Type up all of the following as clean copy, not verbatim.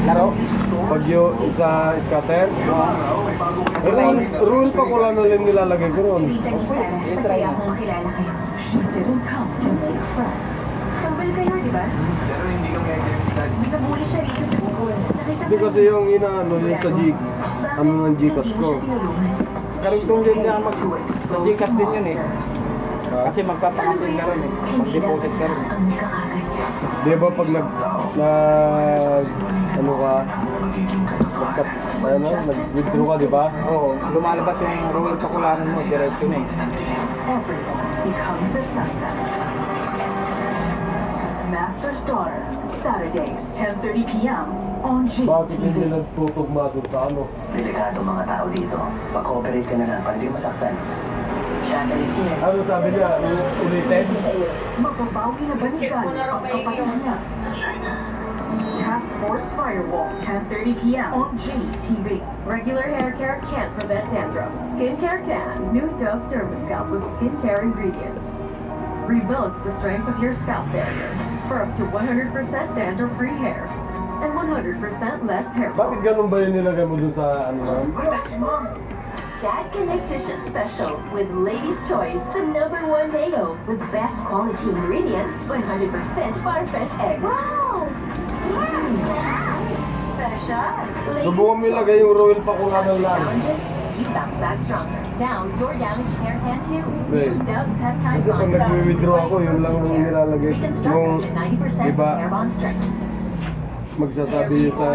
Laro? Pagyo sa scatter. Rule pa ko lang nalang nilalagay ko ron. Masaya akong makilala kayo. She didn't come to make friends. Kambal kayo, di ba? Nabuli siya rito sa school. Hindi kasi yung inaano yun sa G, ano ng Gcash ko. Karugtong din na sa Gcash din yun eh. Ha? Kasi magpapakasin ka rin eh. Mag-deposit ka rin. Ang nakakaganyan. Di ba pag ano ka, nag-withdraw ka, di ba? Oo, lumalabas yung Royal Pakulanan mo, diretso na eh. Everyone becomes a suspect. Master's Daughter, Saturdays, 10:30 p.m. on Bakit hindi GTV. nagtutugma doon sa ano? Delikado mga tao dito. Mag-cooperate ka na lang para di masaktan. Ano sabi niya? Ulitin? Magbabawi na ba ni Gali ang kapatid niya? Task Force Firewall, 10:30 p.m. on GTV. Regular hair care can't prevent dandruff. Skincare can. New Dove Dermascalp with skincare ingredients. Rebuilds the strength of your scalp barrier for up to 100% dandruff-free hair and 100% less hair fall. Bakit ganun ba yung nilagay mo doon sa ano na? Dad Connectitious Special with Ladies' Choice, the #1 mayo with best quality ingredients, 100% Farfetch eggs. Wow! Special. Subukan mo ilagay yung Royal Pakulanan lang. Challenges, you bounce back stronger. Now, your damaged hair can too. Well, Dove Peptide Kasi pag nag-withdraw ako, yun lang ang nilalagay. Yung, diba, magsasabi yun sa,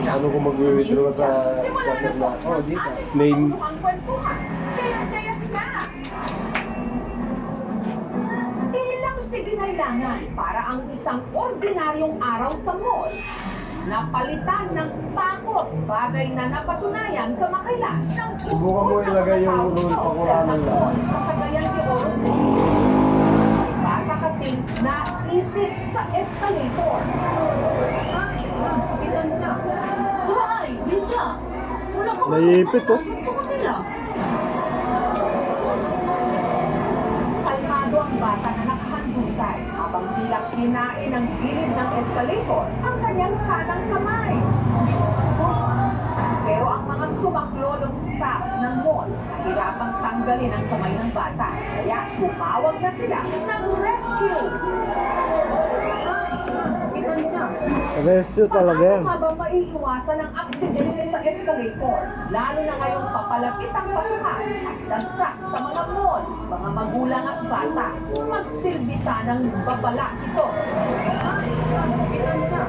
ano kung mag-withdraw sa scatter na, Oo, dito. name. Ang kwentuhan. Kaya jayas na. Ilang siginailangan para ang isang ordinaryong araw sa mall napalitan ng takot, bagay na napatunayan kamakailan ng Subukan mo ilagay yung Royal Pakulanan lang. sa Cagayan de Oro City. May bata kasing naipit sa escalator. Sakitan siya. Ay, yun siya. Wala ka Naipit, oh. nila. Kalmado ang bata na nakahandusay habang tila kinain ang gilid ng escalator ang kanyang kanang kamay. Pero ang mga sumaklolong staff ng mall nahirapang tanggalin ang kamay ng bata. Kaya tumawag na sila ng rescue. Sakitan siya. Rescue talaga yan. Paano nga ba maiiwasan ang aksidente sa escalator? Lalo na ngayong papalapit ang pasukan at dagsak sa mga mall, mga magulang at bata. Magsilbi sanang babala ito. Sakitan siya.